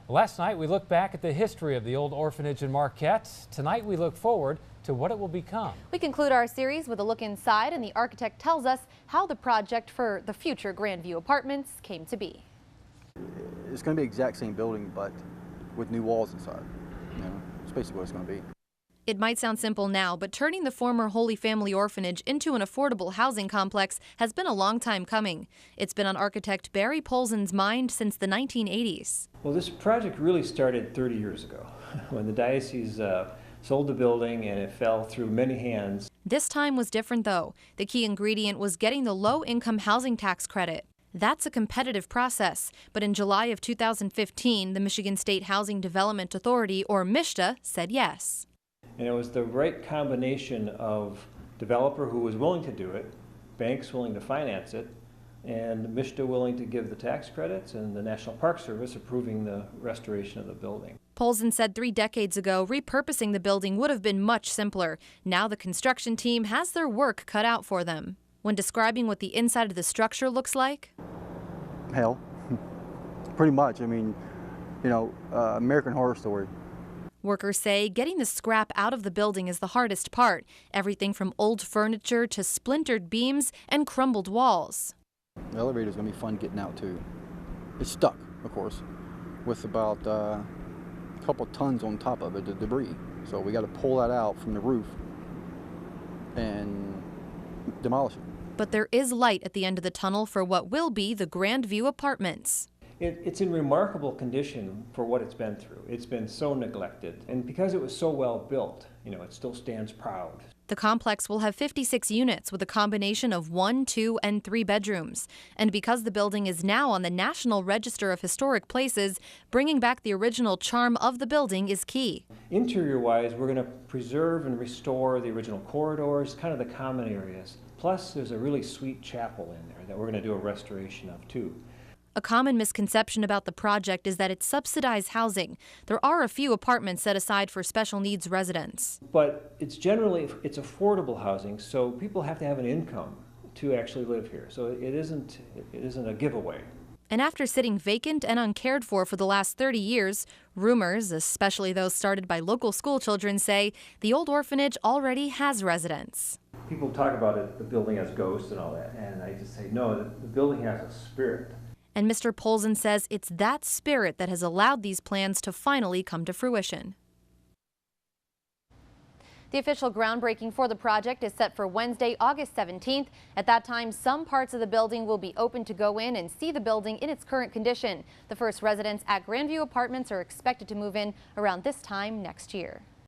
Last night we looked back at the history of the old orphanage in Marquette. Tonight we look forward to what it will become. We conclude our series with a look inside, and the architect tells us how the project for the future Grandview Apartments came to be. It's going to be the exact same building, but with new walls inside. It's basically what it's going to be. It might sound simple now, but turning the former Holy Family Orphanage into an affordable housing complex has been a long time coming. It's been on architect Barry Polzin's mind since the 1980s. Well, this project really started 30 years ago when the diocese sold the building and it fell through many hands. This time was different, though. The key ingredient was getting the low-income housing tax credit. That's a competitive process, but in July of 2015, the Michigan State Housing Development Authority, or MSHDA, said yes. And it was the right combination of developer who was willing to do it, banks willing to finance it, and MSHDA willing to give the tax credits, and the National Park Service approving the restoration of the building. Polzin said 3 decades ago, repurposing the building would have been much simpler. Now the construction team has their work cut out for them. When describing what the inside of the structure looks like, Hell, pretty much. American Horror Story. Workers say getting the scrap out of the building is the hardest part. Everything from old furniture to splintered beams and crumbled walls. The elevator is going to be fun getting out too. It's stuck, of course, with about a couple tons on top of it, the debris. So we got to pull that out from the roof and demolish it. But there is light at the end of the tunnel for what will be the Grandview Apartments. It's in remarkable condition for what it's been through. It's been so neglected, and because it was so well built, it still stands proud. The complex will have 56 units with a combination of 1, 2, and 3 bedrooms. And because the building is now on the National Register of Historic Places, bringing back the original charm of the building is key. Interior-wise, we're going to preserve and restore the original corridors, kind of the common areas. Plus, there's a really sweet chapel in there that we're going to do a restoration of, too. A common misconception about the project is that it's subsidized housing. There are a few apartments set aside for special needs residents. But it's affordable housing, so people have to have an income to actually live here. So it isn't a giveaway. And after sitting vacant and uncared for the last 30 years, rumors, especially those started by local school children, say the old orphanage already has residents. People talk about it, the building has ghosts and all that, and I just say, no, the building has a spirit. And Mr. Polzin says it's that spirit that has allowed these plans to finally come to fruition. The official groundbreaking for the project is set for Wednesday, August 17th. At that time, some parts of the building will be open to go in and see the building in its current condition. The first residents at Grandview Apartments are expected to move in around this time next year.